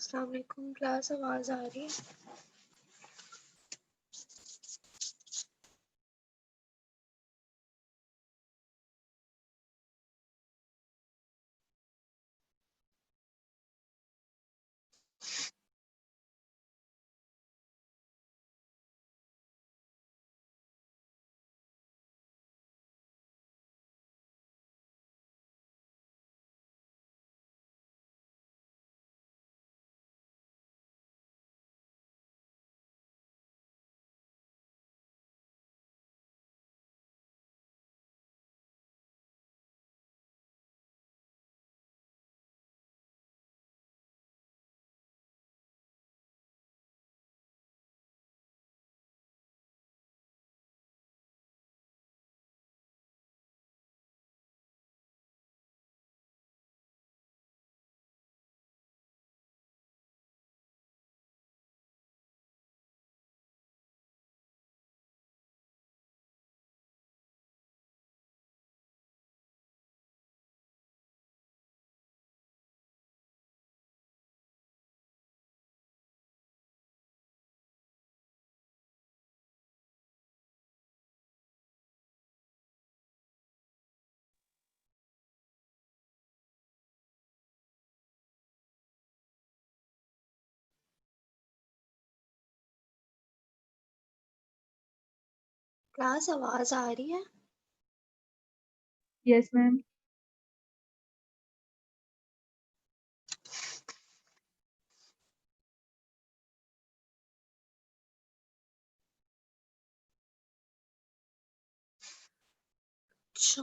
अस्सलाम वालेकुम क्लास, आवाज़ आ रही है? क्लास, आवाज़ आ रही है? Yes, ma'am. अच्छा,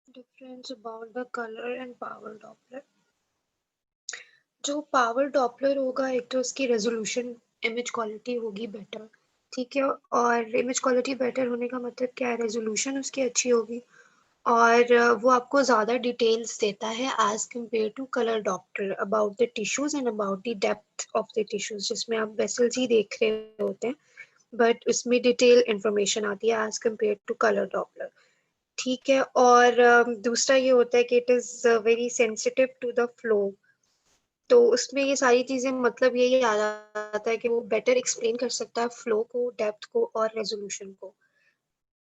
difference about the colour and power Doppler. जो पावर डॉपलर होगा, एक तो उसकी रेजोल्यूशन इमेज क्वालिटी होगी बेटर, ठीक है। और इमेज क्वालिटी बेटर होने का मतलब क्या है? रेजोल्यूशन उसकी अच्छी होगी और वो आपको ज़्यादा डिटेल्स देता है as compared to colour Doppler about the tissues and about the depth of the tissues, जिसमें आप वेसल्स ही देख रहे होते हैं, बट उसमें डिटेल इंफॉर्मेशन आती है as compared to colour Doppler, ठीक है। और दूसरा ये होता है कि it is very sensitive to the flow, तो उसमें ये सारी चीज़ें मतलब यही आ जाता है कि वो बेटर एक्सप्लेन कर सकता है फ्लो को, डेप्थ को और रेजोल्यूशन को।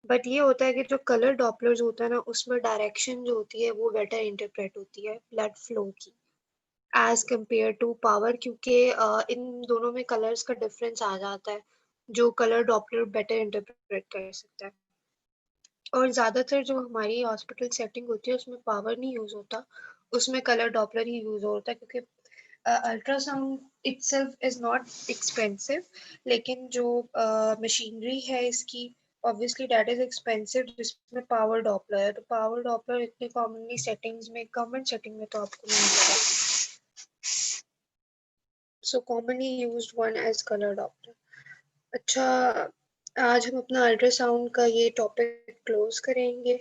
बट ये होता है कि जो कलर डॉपलर्स होता है ना, उसमें डायरेक्शन जो होती है वो बेटर इंटरप्रेट होती है ब्लड फ्लो की एज कम्पेयर टू पावर, क्योंकि इन दोनों में कलर्स का डिफरेंस आ जाता है जो कलर डॉपलर बेटर इंटरप्रेट कर सकता है। और ज़्यादातर जो हमारी हॉस्पिटल सेटिंग होती है उसमें पावर नहीं यूज़ होता, उसमें कलर डॉपलर ही यूज़ होता है, क्योंकि ultrasound itself is not expensive, लेकिन जो मशीनरी है इसकी ऑब्वियसली दैट इज़ एक्सपेंसिव, जिसमें पावर डॉपलर है। तो पावर डॉपलर इतनी कॉमनली सेटिंग्स में, गवर्नमेंट सेटिंग में तो आपको नहीं मिलेगा, so commonly used one as colour Doppler. अच्छा, आज हम अपना अल्ट्रासाउंड का ये टॉपिक क्लोज करेंगे।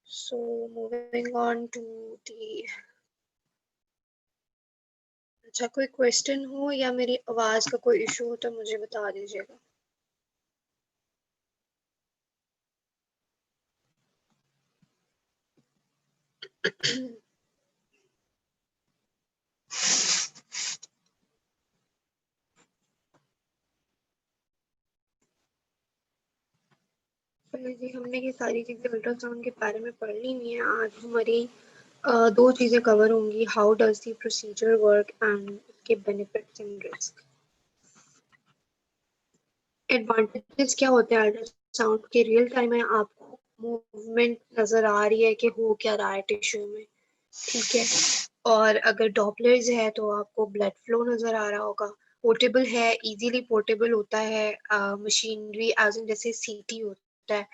So moving on to the, अच्छा कोई क्वेश्चन हो या मेरी आवाज का कोई इशू हो तो मुझे बता दीजिएगा। चलिए जी, हमने ये सारी चीजें अल्ट्रासाउंड के बारे में पढ़ ली हुई हैं। आज हमारी दो चीजें कवर होंगी, how does the procedure work and इसके बेनिफिट्स एंड रिस्क। एडवांटेजेस क्या होते हैं अल्ट्रासाउंड के? रियल टाइम में आपको मूवमेंट नजर आ रही है कि हो क्या रहा है टिश्यू में, ठीक है। और अगर डॉपलर्स है तो आपको ब्लड फ्लो नजर आ रहा होगा। पोर्टेबल है, इजीली पोर्टेबल होता है। मशीनरी एज इन जैसे सीटी होता है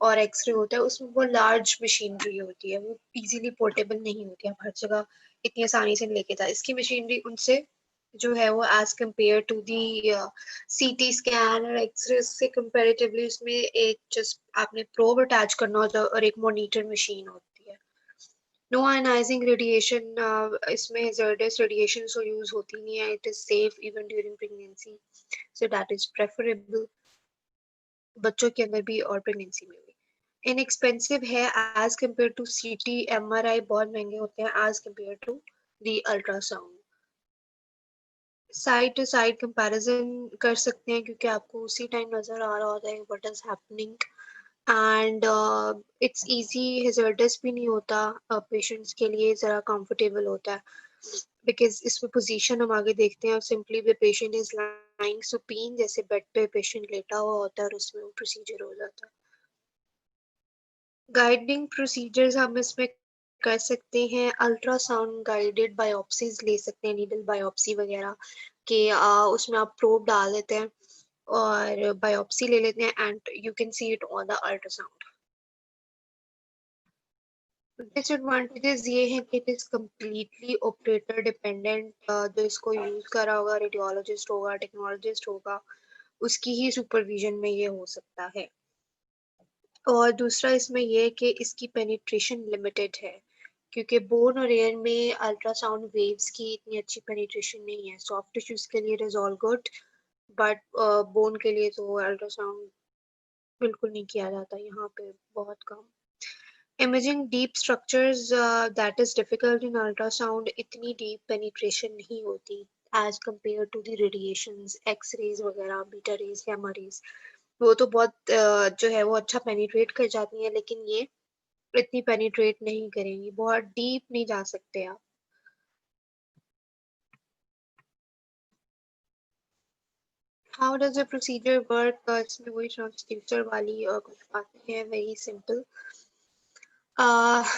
और एक्सरे होता है, उसमें वो लार्ज मशीनरी होती है, वो इजीली पोर्टेबल नहीं होती, आप हर जगह इतनी आसानी से लेके जा। इसकी मशीनरी उनसे जो है वो as compared to the CT scan और एक्सरे से कंपेरेटिवली उसमें एक जस्ट आपने प्रोब अटैच करना होता है और एक मॉनिटर मशीन होती है। नो आयनाइजिंग रेडिएशन, इसमें hazardous रेडिएशन सो यूज होती नहीं है। It is safe even during pregnancy, so that is preferable बच्चों के अंदर भी और प्रेगनेंसी में भी। इनएक्सपेंसिव है as compared to CT, MRI बहुत महंगे होते हैं as compared to the ultrasound. Side to side comparison कर सकते हैं क्योंकि आपको उसी टाइम नजर आ रहा होता है what is happening, and it's easy, hazardous भी नहीं होता, पेशेंट्स के लिए ज़रा कंफर्टेबल होता है बिकॉज इसमें पोजीशन हम आगे देखते हैं, simply the patient is lying supine, जैसे बेड पे पेशेंट लेटा हुआ होता है और उसमें वो प्रोसीजर हो जाता है। गाइडिंग प्रोसीजर्स हम इसमें कर सकते हैं, अल्ट्रासाउंड गाइडेड बायोप्सीज ले सकते हैं, नीडल बायोप्सी वगैरह के, उसमें आप प्रोब डाल देते हैं और बायोप्सी ले लेते हैं and you can see it on the ultrasound. Disadvantages ये हैं कि it is completely operator dependent, जो इसको यूज कर रहा होगा रेडियोलॉजिस्ट होगा, टेक्नोलॉजिस्ट होगा, उसकी ही सुपरविजन में ये हो सकता है। और दूसरा इसमें ये है कि इसकी पेनिट्रेशन लिमिटेड है क्योंकि बोन और एयर में अल्ट्रासाउंड वेव्स की इतनी अच्छी पेनिट्रेशन नहीं है। सॉफ्ट टिश्यूज के लिए it is all good, but bone के लिए तो अल्ट्रासाउंड बिल्कुल नहीं किया जाता यहाँ पे, बहुत कम। Imaging deep structures that is difficult in ultrasound, इतनी डीप पेनिट्रेशन नहीं होती as compare to the radiations, X rays वगैरह, बीटा रेज, गामा रेज, वो तो बहुत जो है वो अच्छा पेनिट्रेट कर जाती है, लेकिन ये इतनी पेनिट्रेट नहीं करेंगी, बहुत डीप नहीं जा सकते आप। How does the procedure work, इसमें वही ट्रांसड्यूसर वाली कुछ बातें हैं, वेरी सिंपल।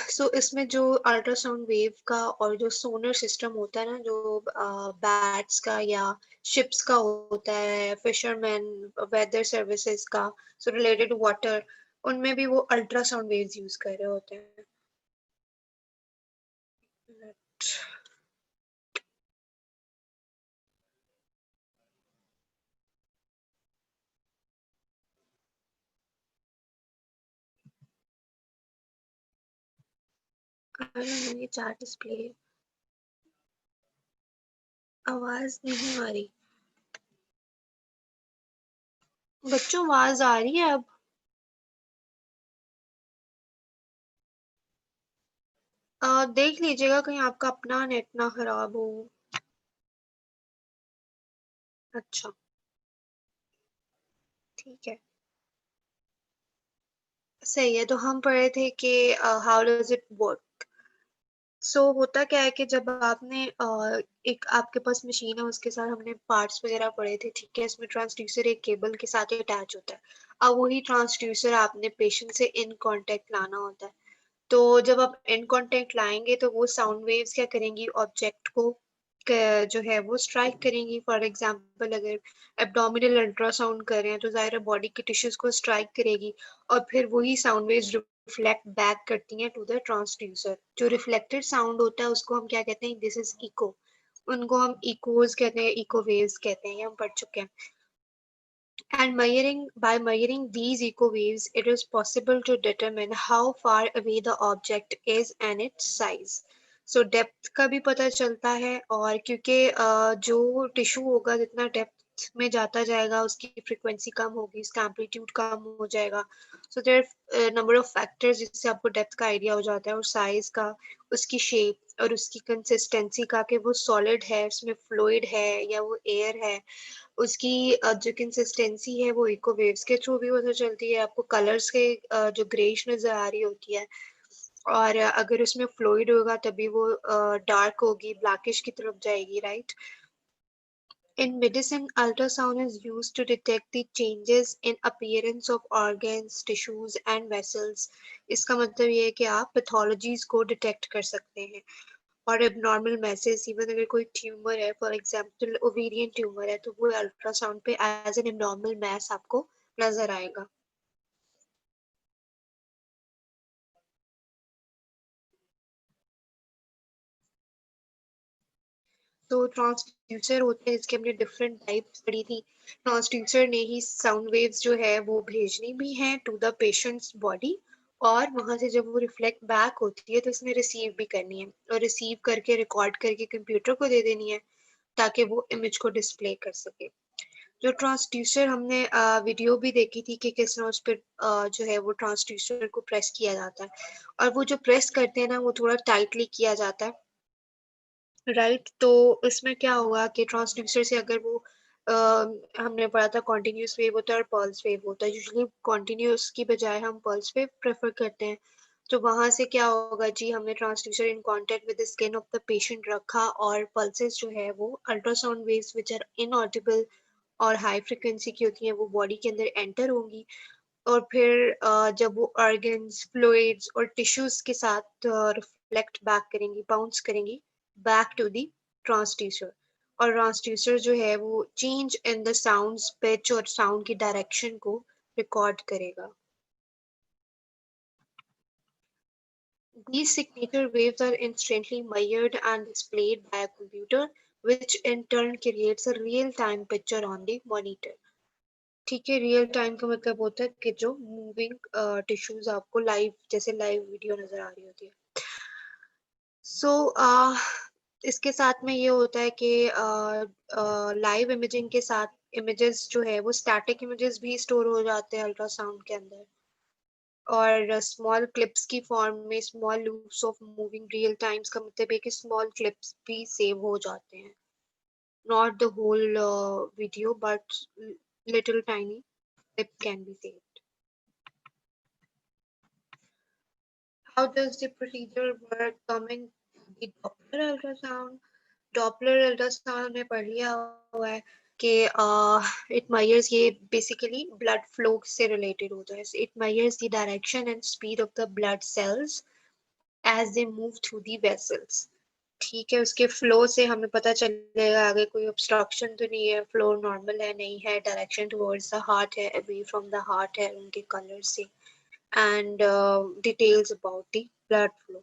सो इसमें जो अल्ट्रासाउंड वेव का और जो सोनर सिस्टम होता है ना, जो बैट्स का या शिप्स का होता है, फिशरमैन, वेदर सर्विसेज का, सो रिलेटेड टू वाटर, उनमें भी वो अल्ट्रासाउंड वेव्स यूज कर रहे होते हैं। ये चार्ट डिस्प्ले, आवाज नहीं आ रही बच्चों, आवाज आ रही है अब? देख लीजिएगा कहीं आपका अपना नेट ना खराब हो। अच्छा, ठीक है, सही है। तो हम पढ़ रहे थे कि हाउ डज इट वर्क। सो होता क्या है कि जब आपने एक आपके पास मशीन है, उसके साथ हमने पार्ट्स वगैरह पढ़े थे, ठीक है, इसमें ट्रांसड्यूसर एक केबल के साथ अटैच होता है। अब वही ट्रांसड्यूसर आपने पेशेंट से इन कांटेक्ट लाना होता है। तो जब आप इन कांटेक्ट लाएंगे तो वो साउंड वेव्स क्या करेंगी, ऑब्जेक्ट को जो है वो स्ट्राइक करेंगी। फॉर एग्जांपल अगर एब्डोमिनल अल्ट्रासाउंड कर रहे हैं तो जाहिर है बॉडी के टिश्यूज को स्ट्राइक करेगी और फिर वही साउंड वेव्स रिफ्लेक्ट बैक करती हैं टू द ट्रांसड्यूसर। जो रिफ्लेक्टेड साउंड होता है उसको हम क्या कहते हैं, दिस इज इको। उनको हम इकोज कहते हैं, इको वेव्स कहते हैं, ये हम पढ़ चुके हैं। And by measuring these echo waves, it is possible to determine how far away the object is and its size. So depth का भी पता चलता है, और क्योंकि जो टिश्यू होगा जितना डेप्थ में जाता जाएगा उसकी फ्रीक्वेंसी कम होगी, उसका एम्पलीट्यूड कम हो जाएगा। So there number of factors जिससे आपको डेप्थ का आइडिया हो जाता है, और साइज का, उसकी शेप और उसकी कंसिस्टेंसी का, कि वो सॉलिड है, उसमें फ्लूइड है या वो एयर है, उसकी जो कंसिस्टेंसी है वो इको वेव्स के थ्रू भी पता चलती है। आपको कलर्स के जो ग्रेइश नजर आ रही होती है, और अगर उसमें फ्लूइड होगा तभी वो डार्क होगी, ब्लैकिश की तरफ जाएगी, right. In medicine, ultrasound is used to detect the changes in appearance of organs, tissues and vessels. इसका मतलब ये है कि आप पैथोलॉजीज को डिटेक्ट कर सकते हैं, और एबनॉर्मल मैसेज, इवन अगर कोई ट्यूमर है, फॉर एग्जांपल ओवेरियन ट्यूमर है, तो वो अल्ट्रासाउंड पे एज एन एबनॉर्मल मैस आपको नजर आएगा। तो ट्रांसड्यूसर होते हैं जिसके हमने डिफरेंट टाइप्स पढ़ी थी। ट्रांसड्यूसर ने ही साउंड वेव्स जो है वो भेजनी भी हैं टू द पेशेंट्स बॉडी, और वहां से जब वो रिफ्लेक्ट बैक होती है तो इसने रिसीव भी करनी है, और रिसीव करके रिकॉर्ड करके कंप्यूटर को दे देनी है ताकि वो इमेज को डिस्प्ले कर सके। जो ट्रांसड्यूसर हमने वीडियो भी देखी थी कि किस तरह उस पर जो है वो ट्रांसड्यूसर को प्रेस किया जाता है, और वो जो प्रेस करते हैं ना वो थोड़ा टाइटली किया जाता है, राइट। तो इसमें क्या होगा कि ट्रांसड्यूसर से अगर वो हमने पढ़ा था कॉन्टिन्यूस वेव होता है और पल्स वेव होता है, यूजुअली कॉन्टिन्यूस की बजाय हम पल्स वेव प्रेफर करते हैं। तो वहां से क्या होगा जी, हमने transducer in contact with the skin of the patient रखा, और पल्सेस जो है वो ultrasound waves which are inaudible और हाई फ्रिक्वेंसी की होती हैं वो बॉडी के अंदर एंटर होंगी, और फिर जब वो ऑर्गन्स, फ्लूइड्स और टिश्यूज के साथ रिफ्लेक्ट बैक करेंगी, बाउंस करेंगी बैक टू दी ट्रांसड्यूसर, और ट्रांसड्यूसर जो है वो change in the sounds, pitch और साउंड की डायरेक्शन को रिकॉर्ड करेगा। These signature waves are instantly measured and displayed by a computer, which in turn creates a real-time picture on the monitor. ठीक है, रियल टाइम का मतलब होता है कि जो मूविंग टिश्यूज आपको लाइव, जैसे लाइव वीडियो नजर आ रही होती है। सो इसके साथ में ये होता है कि लाइव इमेजिंग के साथ इमेजेस जो है वो स्टैटिक इमेजेस भी स्टोर हो जाते हैं अल्ट्रासाउंड के अंदर, और स्मॉल क्लिप्स की फॉर्म में small loops of moving real times का मतलब है कि स्मॉल क्लिप्स भी सेव हो जाते हैं, not the whole video but little tiny clip can be saved. How does the procedure work? Coming to the Doppler ultrasound. Doppler ultrasound में पढ़ लिया हुआ है कि it measures, ये basically blood flow से related होता है. So it measures the direction and speed of the blood cells as they move through the vessels. ठीक है, उसके फ्लो से हमें पता चलेगा आगे कोई ऑब्स्ट्रक्शन तो नहीं है, फ्लो नॉर्मल है नहीं है, डायरेक्शन टुवर्ड्स द हार्ट है, अवे फ्रॉम द हार्ट है उनके कलर से, and details about the blood flow.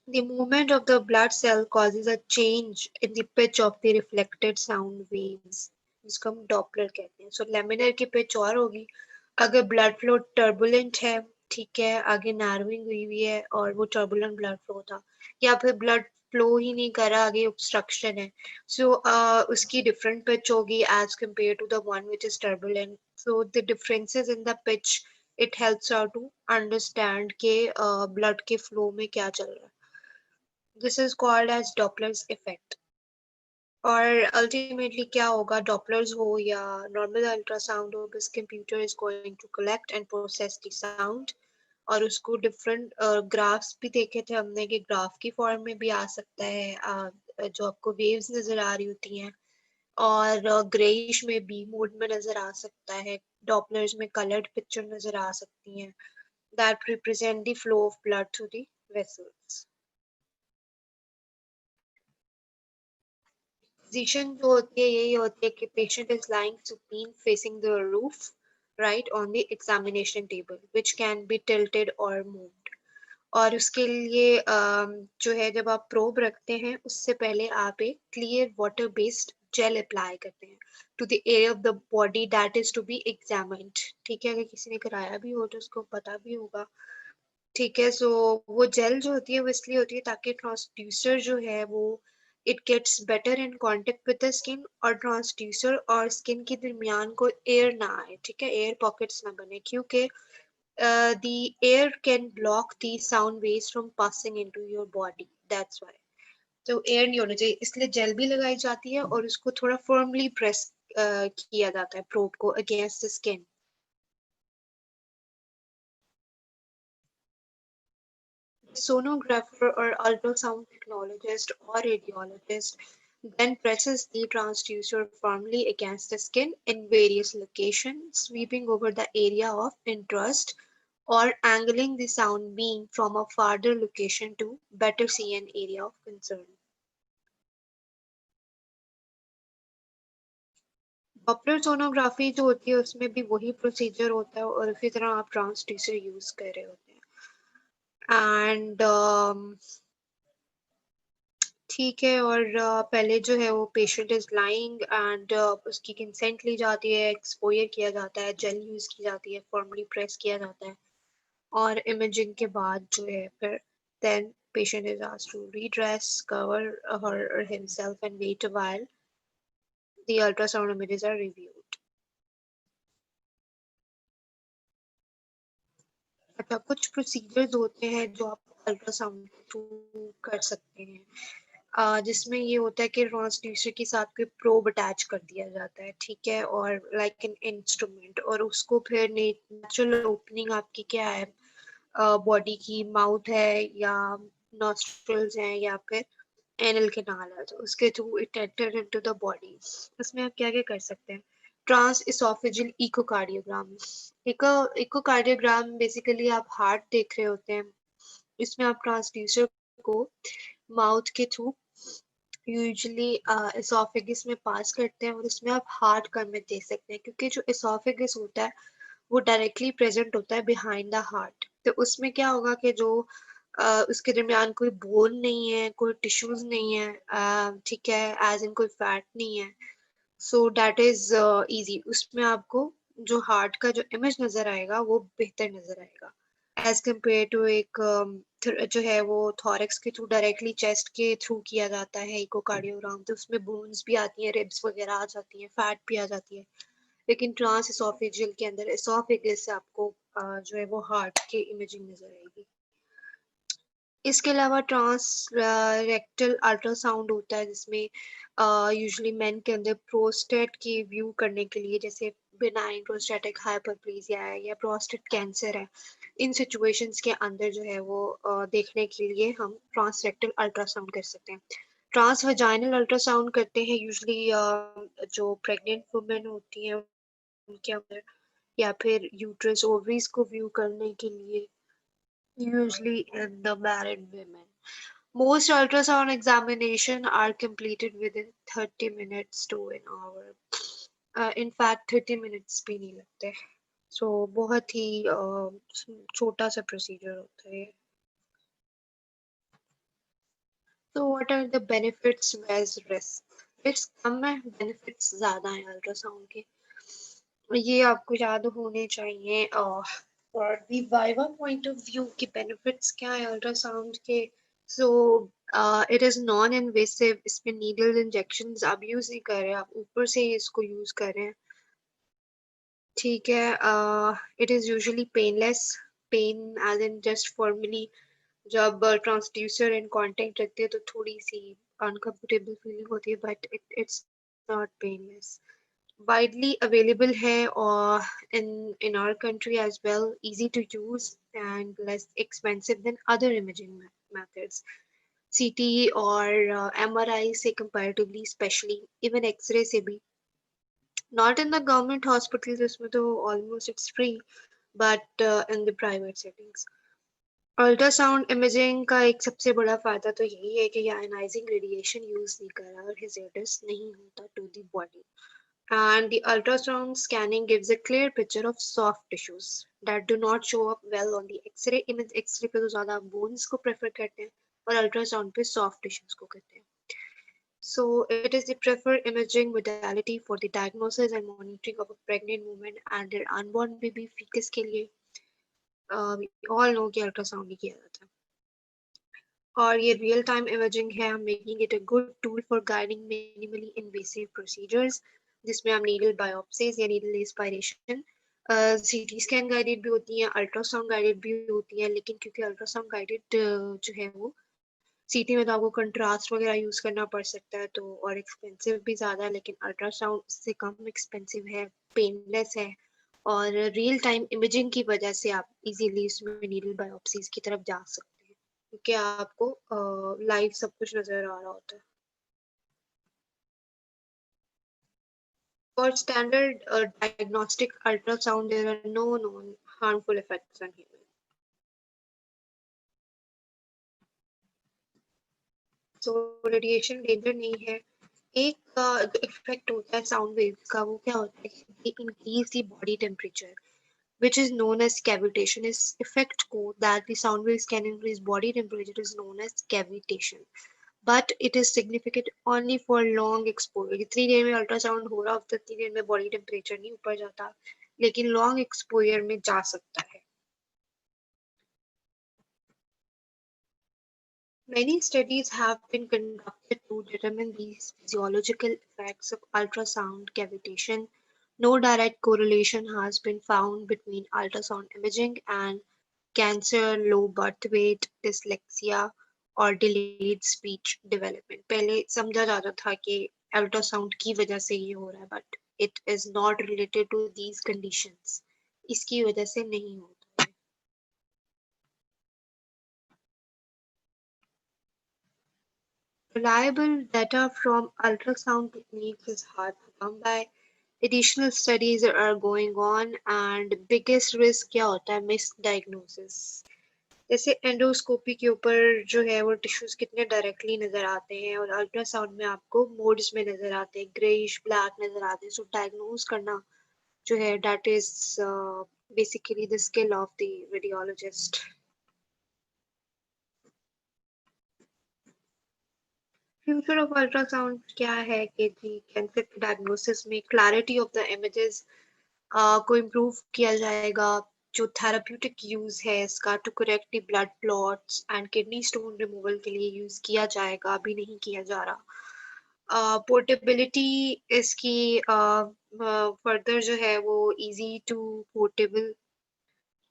The movement of the blood cell causes a change in the pitch of the reflected sound waves, जिसको हम Doppler कहते हैं। सो laminar की pitch और होगी अगर ब्लड फ्लो टर्बुलेंट है, ठीक है, आगे नार्विंग हुई हुई है और वो टर्बुलेंट ब्लड फ्लो था, या फिर ब्लड फ्लो ही नहीं कर रहा, आगे ऑब्स्ट्रक्शन है, सो उसकी डिफरेंट पिच होगी as compared to the one which is turbulent. So the differences in the pitch, it helps out to understand के ब्लड के फ्लो में क्या चल रहा है। This is called as Doppler's effect. और अल्टीमेटली क्या होगा, डॉपलर्स हो या नॉर्मल अल्ट्रासाउंड हो, this computer is going to collect and process the sound, और उसको डिफरेंट ग्राफ्स भी देखे थे हमने कि ग्राफ की फॉर्म में भी आ सकता है, जो आपको वेव्स नजर आ रही होती हैं, और ग्रेइश में बी मोड में नजर आ सकता है, डॉपलर्स में कलर्ड पिक्चर नजर आ सकती हैं that represent the flow of blood through the vessels. Position जो होती है यही होती है कि patient is lying supine facing the roof, right, on the examination table, which can be tilted or moved. और उसके लिए जो है जब आप प्रोब रखते हैं उससे पहले आप एक clear water based gel apply करते हैं to the area of the body that is to be examined. ठीक है, अगर किसी ने कराया भी हो तो उसको पता भी होगा। ठीक है, सो वो जेल जो होती है वो इसलिए होती है ताकि ट्रांसड्यूसर जो है वो it gets better in contact with the skin, और ट्रांसड्यूसर और स्किन के दरमियान कोई एयर ना आए, ठीक है, एयर पॉकेट्स ना बने, क्योंकि the air can block the sound waves from passing into your body, that's why। तो एयर नहीं होना चाहिए, इसलिए जेल भी लगाई जाती है और उसको थोड़ा फर्मली प्रेस किया जाता है प्रोब को against the skin. Sonographer or ultrasound technologist or radiologist then presses the transducer firmly against the skin in various locations, sweeping over the area of interest or angling the sound beam from a farther location to better see an area of concern. Doppler sonography जो होती है उसमें भी वही procedure होता है और उसी तरह आप ट्रांसड्यूसर यूज कर रहे होते हैं, एंड ठीक है, और पहले जो है वो पेशेंट इज लाइंग एंड उसकी कंसेंट ली जाती है, एक्सपोजर किया जाता है, जेल यूज की जाती है, फॉर्मली प्रेस किया जाता है, और इमेजिंग के बाद जो है फिर then patient is asked to redress, cover her or himself and wait a while. the ultrasound images are reviewed. अच्छा, कुछ प्रोसीजर्स होते हैं जो आप अल्ट्रासाउंड के थ्रू कर सकते हैं, जिसमें ये होता है कि ट्रांसड्यूसर के साथ कोई प्रोब अटैच कर दिया जाता है, ठीक है, और लाइक एन इंस्ट्रूमेंट, और उसको फिर नेचुरल ओपनिंग आपकी क्या है, बॉडी की, माउथ है या नॉस्ट्रल्स हैं या फिर एनल कैनाल है, तो उसके through it enter into the body. उसमें आप क्या क्या कर सकते हैं? Transoesophageal echocardiogram. Echocardiogram basically आप हार्ट देख रहे होते हैं, इसमें आप ट्रांसड्यूसर को माउथ के थ्रू यूजुअली एसोफेगस में पास करते हैं और उसमें आप हार्ट का इमेज देख सकते हैं, क्योंकि जो एसोफेगस होता है वो डायरेक्टली प्रेजेंट होता है बिहाइंड द हार्ट। तो उसमें क्या होगा कि जो उसके दरमियान कोई बोन नहीं है, कोई टिश्यूज नहीं है, ठीक है, एज इन कोई फैट नहीं है, सो दैट इज इजी। उसमें आपको जो हार्ट का जो इमेज नजर आएगा वो बेहतर नजर आएगा एज कम्पेयर टू एक जो है वो थॉरेक्स के थ्रू डायरेक्टली चेस्ट के थ्रू किया जाता है इकोकार्डियोग्राम, तो उसमें बोन्स भी आती हैं, रिब्स वगैरह आ जाती हैं, फैट भी आ जाती है। लेकिन ट्रांस एसोफेजियल के अंदर एसोफेगस से आपको जो है वो हार्ट की इमेजिंग नजर आएगी। इसके अलावा ट्रांस रेक्टल अल्ट्रासाउंड होता है, जिसमें यूजुअली मेन के अंदर प्रोस्टेट की व्यू करने के लिए, जैसे बिनाइन प्रोस्टेटिक हाइपरप्लेजिया है या प्रोस्टेट कैंसर है, इन सिचुएशंस के अंदर जो है वो देखने के लिए हम ट्रांस रेक्टल अल्ट्रासाउंड कर सकते हैं। ट्रांस वजाइनल अल्ट्रासाउंड करते हैं यूजुअली जो प्रेग्नेंट वुमेन होती हैं उनके अंदर, या फिर यूट्रस ओवरीज को व्यू करने के लिए, usually in the married women. Most ultrasound examination are completed within 30 minutes to an hour. In fact 30 minutes भी नहीं लगते, so बहुत ही छोटा सा procedure होता है। So what are the benefits versus risk? Risks कम है, benefits ज़्यादा हैं अल्ट्रासाउंड के, ये आपको याद होने चाहिए। और दी वाइवा पॉइंट ऑफ व्यू के बेनिफिट्स क्या है अल्ट्रासाउंड के? So it is non invasive, इसमें नीडल इंजेक्शंस आप यूज नहीं कर रहे, आप ऊपर से ही इसको यूज कर रहे हैं, ठीक है। It is usually painless, pain as in just formally जब ट्रांसड्यूसर इन कांटेक्ट रखते हैं तो थोड़ी सी अनकंफर्टेबल फीलिंग होती है, but it's not painless. widely available है और in our country as well, easy to use and less expensive than other imaging methods, CT और MRI से comparatively, especially even X-ray से भी, not in the government hospitals, उसमें तो almost it's free, but in the private settings। Ultrasound imaging का एक सबसे बड़ा फायदा तो यही है कि ये आयनाइजिंग रेडिएशन यूज नहीं कर रहा और hazardous नहीं होता to the body, and the ultrasound scanning gives a clear picture of soft tissues that do not show up well on the X-ray image। X-ray पे तो ज़्यादा bones को prefer करते हैं और ultrasound पे soft tissues को करते हैं। So it is the preferred imaging modality for the diagnosis and monitoring of a pregnant woman and their unborn baby fetus के लिए we all know कि ultrasound ही किया जाता है। और ये रियल टाइम इमेजिंग है, making it a good tool for guiding minimally invasive procedures, जिसमें हम नीडल बायोप्सीज या needle aspiration, CT scan guided भी होती हैं, अल्ट्रासाउंड गाइडेड भी होती हैं, लेकिन क्योंकि अल्ट्रासाउंड गाइडेड जो है वो सीटी में तो आपको कंट्रास्ट वगैरह यूज करना पड़ सकता है, तो और एक्सपेंसिव भी ज़्यादा है, लेकिन अल्ट्रासाउंड से कम एक्सपेंसिव है, पेनलेस है, और रियल टाइम इमेजिंग की वजह से आप इजीली उसमें नीडल बायोप्सीज की तरफ जा सकते हैं, क्योंकि आपको लाइव सब कुछ नजर आ रहा होता है। For standard diagnostic ultrasound, there are no known harmful effects on humans. So radiation danger नहीं है। एक जो इफेक्ट होता है साउंड वेव्स का वो क्या होता है कि increase the body temperature which is known as cavitation। इस effect को that the sound waves can increase body temperature is known as cavitation, but it is significant only for long exposure। जितनी देर में अल्ट्रासाउंड हो रहा होता है उतनी देर में बॉडी टेम्परेचर नहीं ऊपर जाता, लेकिन लॉन्ग एक्सपोजर में जा सकता है। Many studies have been conducted to determine these physiological effects of ultrasound cavitation. No direct correlation has been found between ultrasound imaging and cancer, low birth weight, dyslexia और delayed speech development. पहले समझा जाता था कि ultrasound की वजह से ये हो रहा है, but it is not related to these conditions. इसकी वजह से नहीं होता है. Reliable data from ultrasound techniques is hard to come by. Additional studies are going on and biggest risk क्या होता है misdiagnosis. जैसे एंडोस्कोपी के ऊपर जो है वो टिश्यूज कितने डायरेक्टली नजर आते हैं और अल्ट्रासाउंड में आपको मोड्स में नजर आते हैं, ग्रेइश ब्लैक नजर आते हैं. सो डायग्नोज करना जो है that is basically the skill of the radiologist. Future of ultrasound क्या है कि जी कैंसर के डायग्नोसिस में क्लैरिटी ऑफ द इमेजेस को इम्प्रूव किया जाएगा. जो थेराप्यूटिक यूज है इसका to correct the blood clots and kidney stone removal के लिए यूज किया जाएगा, अभी नहीं किया जा रहा. पोर्टेबिलिटी इसकी फर्दर जो है वो इजी टू पोर्टेबल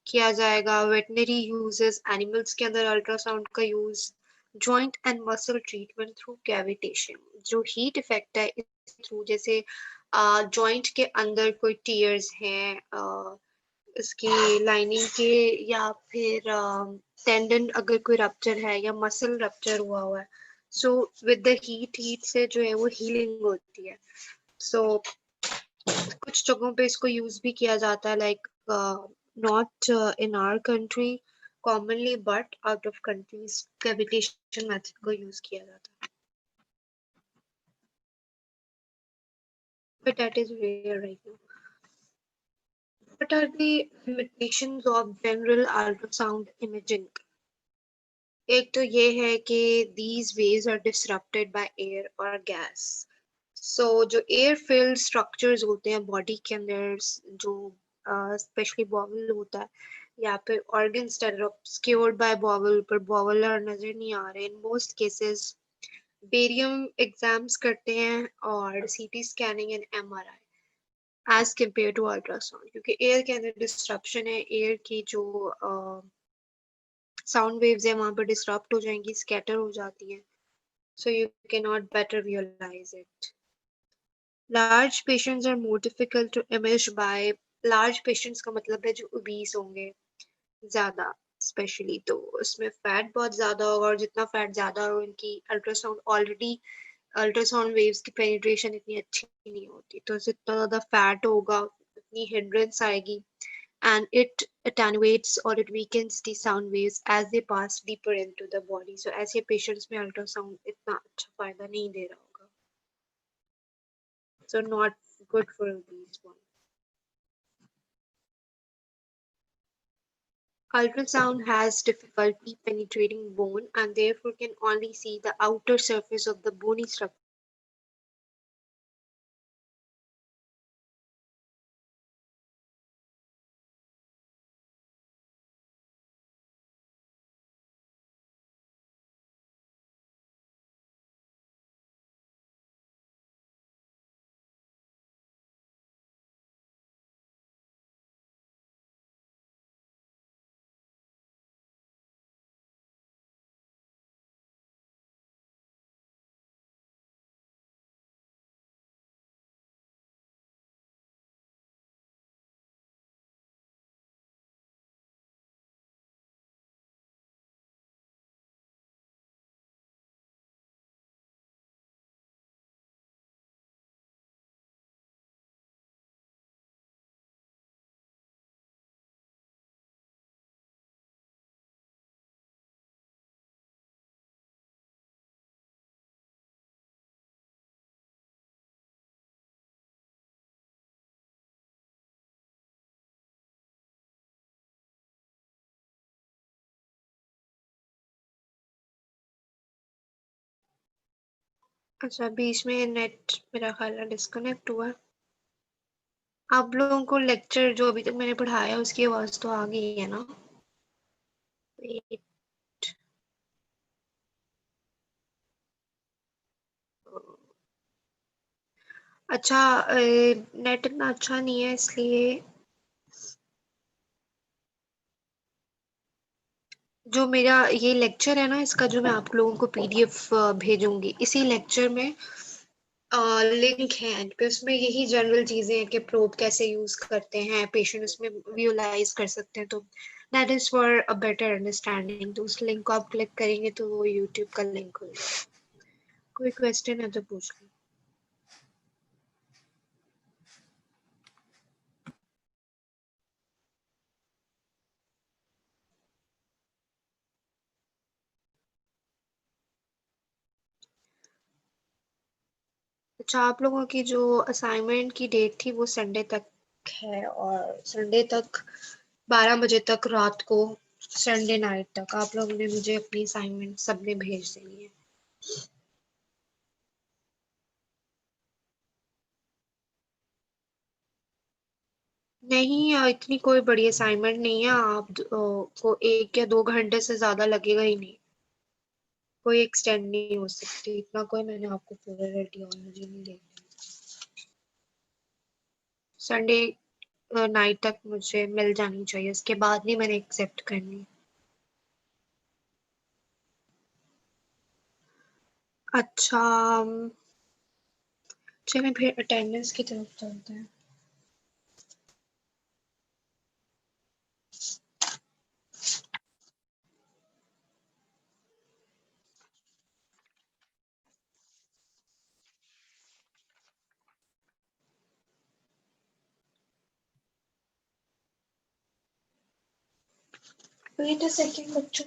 किया जाएगा. वेटनरी यूजेस एनिमल्स के अंदर अल्ट्रासाउंड का use. Joint and muscle treatment through cavitation. जो हीट इफेक्ट है इस थ्रू, जैसे जॉइंट के अंदर कोई टीयर्स हैं इसकी लाइनिंग के, या फिर टेंडन अगर कोई रप्चर है या मसल रप्चर हुआ है, सो विद द हीट से जो है वो हीलिंग होती है. सो कुछ जगहों पे इसको यूज भी किया जाता है, like not in our country commonly, but out of countries cavitation method को यूज किया जाता है, but that is rare right now. What are the limitations of general ultrasound imaging? एक तो ये है कि these waves are disrupted by air or gas. So जो air filled structures होते हैं बॉडी के अंदर, जो स्पेशली बॉवल होता है या फिर organs that are obscured by bowel, पर bowel नजर नहीं आ रहे. In most cases barium exams करते हैं और CT scanning and MRI as compared to ultrasound, क्योंकि एयर के अंदर डिस्ट्रप्शन है. एयर की जो साउंड वेव्स है वहां पर डिस्टर्ब हो जाएंगी, स्कैटर हो जाती हैं. So you cannot better realize it. Large patients are more difficult to image by. Large patients का मतलब है जो obese होंगे ज्यादा, स्पेशली तो उसमें फैट बहुत ज्यादा होगा, और जितना फैट ज्यादा हो उनकी अल्ट्रासाउंड ऑलरेडी अल्ट्रासाउंड वेव्स की पेनिट्रेशन इतनी अच्छी नहीं होती, तो जितना ज्यादा फैट होगा उतनी हिंड्रेंस आएगी, and it attenuates or it weakens the sound waves as they pass deeper into the body. So ऐसे patients में अल्ट्रासाउंड इतना अच्छा फायदा नहीं दे रहा होगा. So not good for these ones. Ultrasound has difficulty penetrating bone and therefore can only see the outer surface of the bony structure. अच्छा, बीच में नेट मेरा ख्याल डिस्कनेक्ट हुआ. आप लोगों को लेक्चर जो अभी तक मैंने पढ़ाया उसकी आवाज तो आ गई है ना? Wait. अच्छा, नेट इतना अच्छा नहीं है इसलिए जो मेरा ये लेक्चर है ना, इसका जो मैं आप लोगों को पीडीएफ भेजूंगी, इसी लेक्चर में लिंक है एंड पे, उसमें यही जनरल चीजें हैं कि प्रोब कैसे यूज करते हैं, पेशेंट उसमें विजुअलाइज कर सकते हैं, तो that is for a better understanding. तो उस लिंक को आप क्लिक करेंगे तो वो यूट्यूब का लिंक होगा। कोई क्वेश्चन है तो पूछ लो। अच्छा, आप लोगों की जो असाइनमेंट की डेट थी वो संडे तक है, और संडे तक 12 बजे तक रात को, संडे नाइट तक आप लोगों ने मुझे अपनी असाइनमेंट सबने भेज देनी है। नहीं, इतनी कोई बड़ी असाइनमेंट नहीं है, आप को 1 या 2 घंटे से ज्यादा लगेगा ही नहीं, कोई एक्सटेंड नहीं हो सकती इतना, कोई मैंने आपको पूरा रेडियोलॉजी नहीं देनी। संडे नाइट तक मुझे मिल जानी चाहिए, उसके बाद नहीं मैंने एक्सेप्ट करनी। अच्छा, चलिए फिर अटेंडेंस की तरफ चलते हैं। वेट अ सेकंड बच्चों।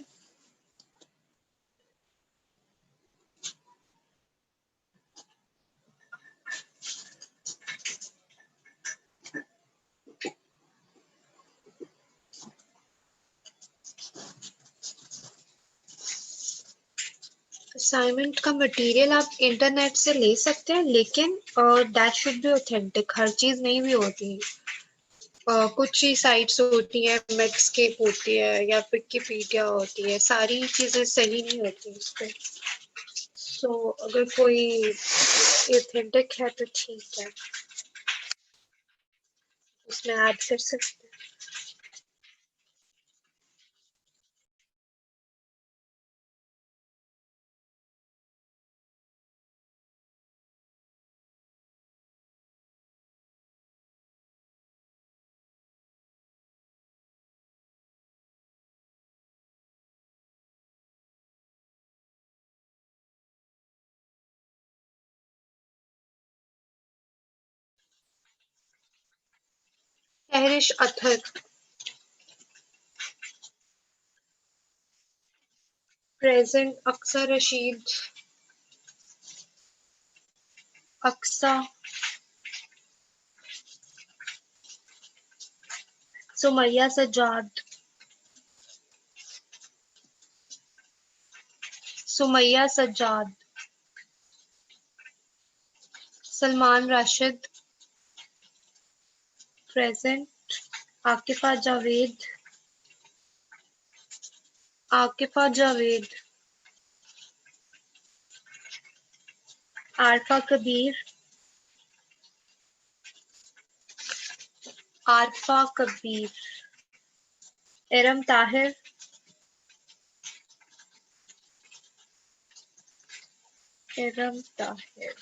असाइनमेंट का मटेरियल आप इंटरनेट से ले सकते हैं, लेकिन दैट शुड बी ऑथेंटिक, हर चीज नहीं भी होती। कुछ ही साइट्स होती हैं, मेट्सकेप होती है या विकिपीडिया होती है, सारी चीजें सही नहीं होती उस पर। सो अगर कोई ऑथेंटिक है तो ठीक है, उसमें ऐड कर सकते हैं। तहरिश Athar. Present Aksar Rashid. Aqsa. Sumaiya Sajjad. Sumaiya Sajjad. Salman Rashid. Present Akifa Javed. Akifa Javed. Arfa Kabir. Arfa Kabir. Iram Tahir. Iram Tahir.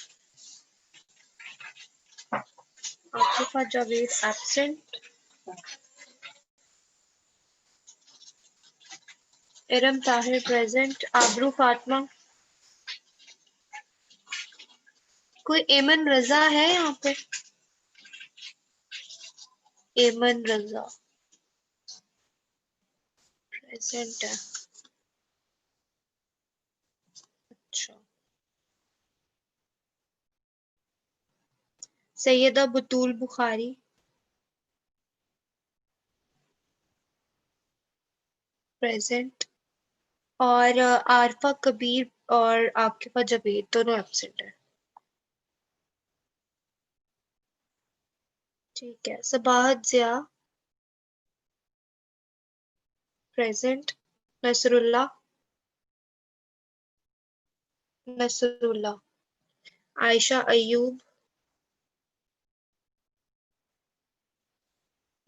Akifa Javed absent. Iram Tahir present. Abru Fatima. कोई एमन रजा है यहाँ पे? एमन रजा प्रेजेंट है। अच्छा। सैयदा बतूल बुखारी प्रेजेंट। और आरफा कबीर और आकिफा जावेद दोनों एब्सेंट है। ठीक है। Sabahat Ziya present. Nasrullah. Nasrullah. Aisha Ayub.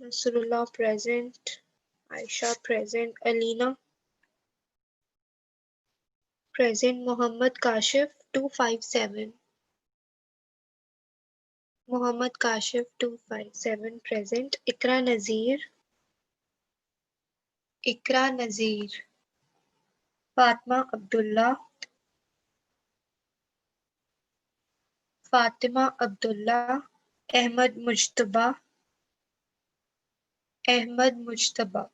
Nasrullah present. Aisha present. Alina present. Muhammad Kashif 257. Muhammad Kashif 257 present. Ikra Nazir. Ikra Nazir. Fatma Abdullah. Fatima Abdullah. Ahmad Mujtaba. Ahmad Mujtaba.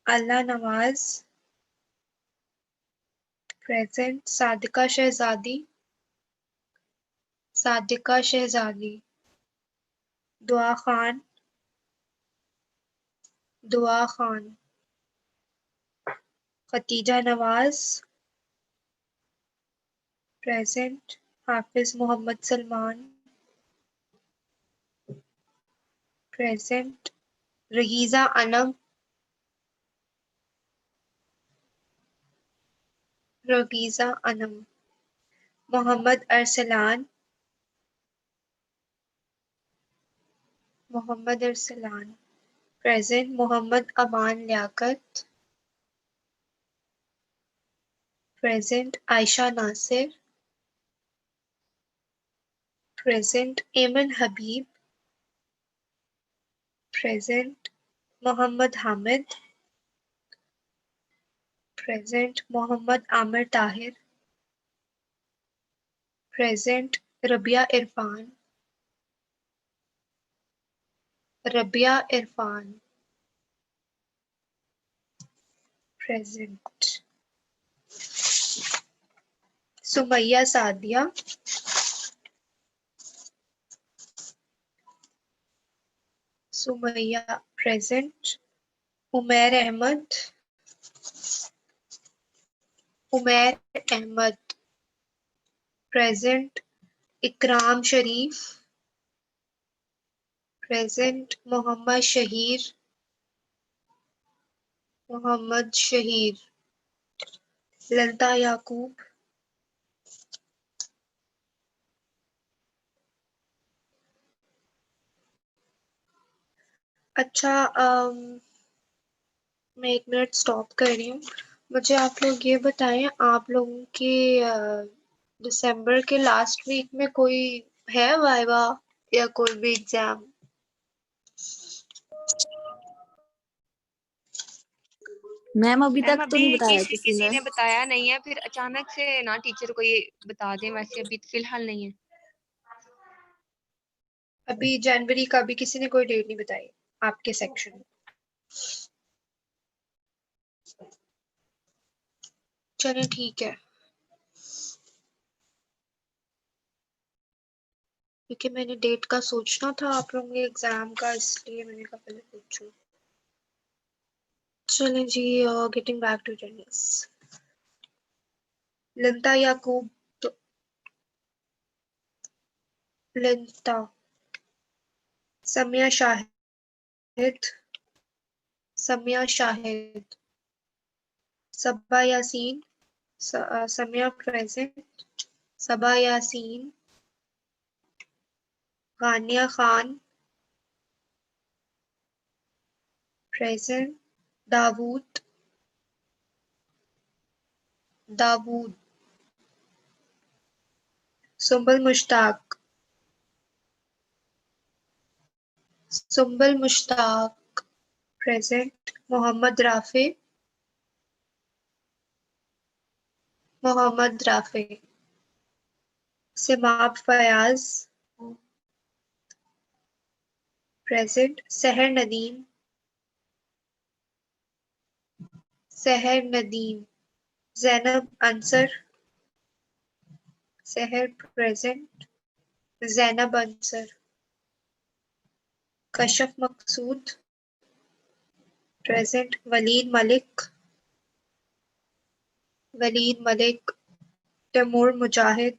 Allah Nawaz present. Sadika Shehzadi. Sadika Shehzadi. Dua Khan. Dua Khan. Khatija Nawaz present. Hafiz Muhammad Salman present. Rahiza Anam. Ragiza Anam. Muhammad Arsalan. Muhammad Arsalan present. Muhammad Aman Liaquat present. Aisha Nasir present. Ayman Habib present. Muhammad Hamid present. Muhammad Amir Tahir present. Rabia Irfan. Rabia Irfan present. Sumaya Sadia Sumaya present. Umair Ahmad Umair Ahmad present. Ikram Sharif present. Muhammad Shahir Muhammad Shahir. Lalta Yaqub अच्छा मैं एक minute stop कर रही हूँ। मुझे आप लोग ये बताएं, आप लोगों के दिसंबर के लास्ट वीक में कोई है वाइवा या कोई भी एग्जाम? मैम अभी तक तो नहीं बताया किसी ने बताया नहीं है, फिर अचानक से ना टीचर को ये बता दें। वैसे अभी फिलहाल नहीं है। अभी जनवरी का भी किसी ने कोई डेट नहीं बताई आपके सेक्शन में? चलिए ठीक है, क्योंकि मैंने डेट का सोचना था आप लोगों के एग्जाम का, इसलिए मैंने कहा पहले पूछूं। चलें जी, getting back to tennis. Lanta Yaqub तो Lanta. Samia Shahid Samia Shahid. Saba Yasin Samia present. Saba Yasin. Ghania Khan present. Dawood Dawood. Sumbal Mushtaq Sumbal Mushtaq present. Mohammad Rafay Mohammad Rafay. Seemab Fayaz present. Sahar Nadeem Sahar Nadeem. Zainab Ansar Sahar present. Zainab Ansar. Kashaf Maqsood present. Waleed Malik Taimur Mujahid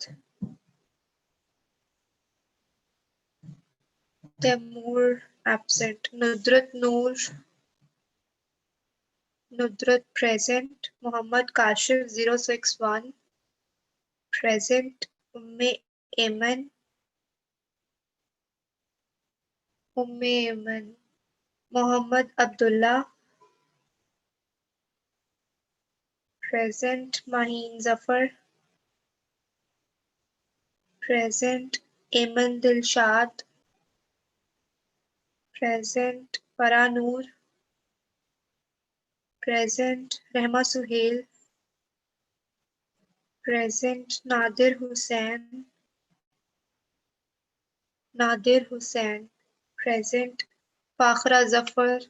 Taimur absent. Nudrat present. Mohammad Kashif 061 present. Umme Aiman Umme Yaman, Mohammad Abdullah present, Maheen Zafar present, Ayman Dilshad present, Farah Noor present, Rehma Suhail present, Nadir Hussain present, Fakhra Zafar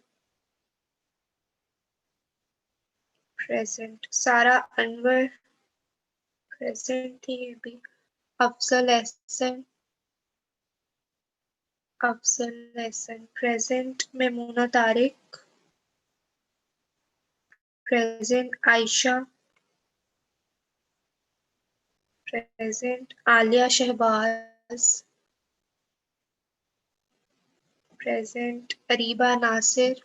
present, Sara Anwar present थी ये भी, Afzal Ehsan present, Memuna Tariq present, Aisha present, Alia Shehbaz present, Ariba Nasir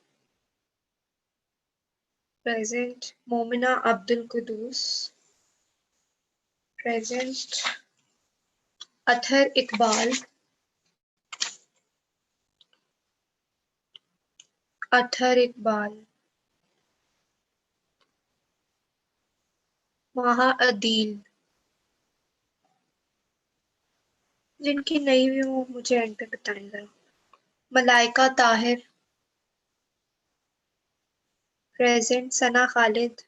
present, Momina Abdul Qudus present, Athar Iqbal Maha Adil, जिनकी नहीं हुई वो मुझे and पे बताएं जरा। Malaika Tahir present, Sana Khalid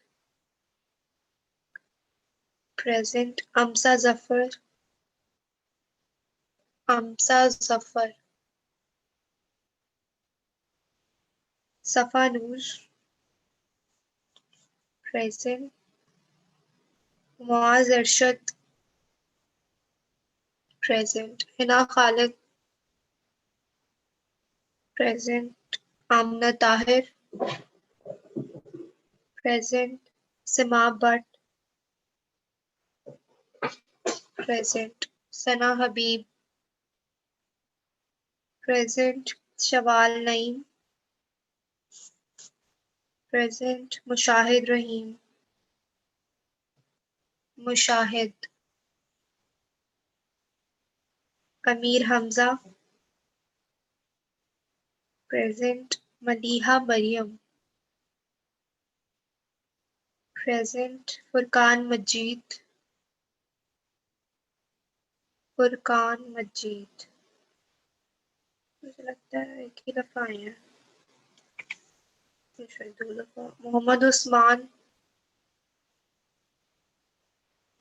present, Amsa Zafar Safa Noor present, Muaz Arshad present, Hina Khalid present, Amna Tahir present, Sima Bhatt present, Sana Habib present, Shawal Naeem present, Mushahid Rahim Amir Hamza present, Maleeha Maryam present, Furqan मजीद मुझे लगता है एक ही दफा आए हैं, शायद 2 दफा। Mohammad Usman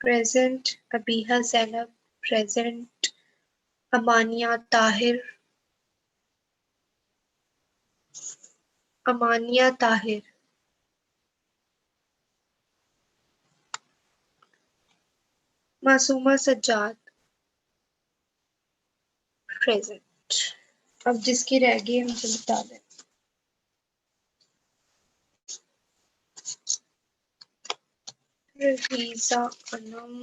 present, Abiha Zainab present, अमानिया Tahir Masuma Sajjad present। अब जिसकी रह गई मुझे बता दें। रहीज़ा अनम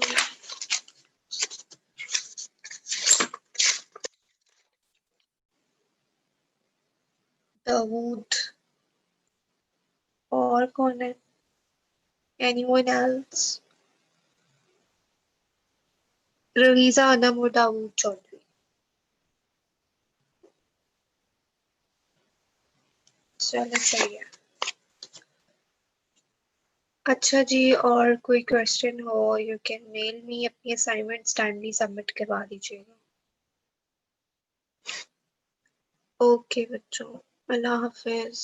दाऊद और कौन है? Anyone else? रहीज़ा अनम और दाऊद चौधरी। चलो सही है। अच्छा जी, और कोई क्वेश्चन हो यू कैन मेल मी, अपनी असाइनमेंट टाइमली सबमिट करवा दीजिएगा। ओके बच्चों, अल्लाह हाफिज।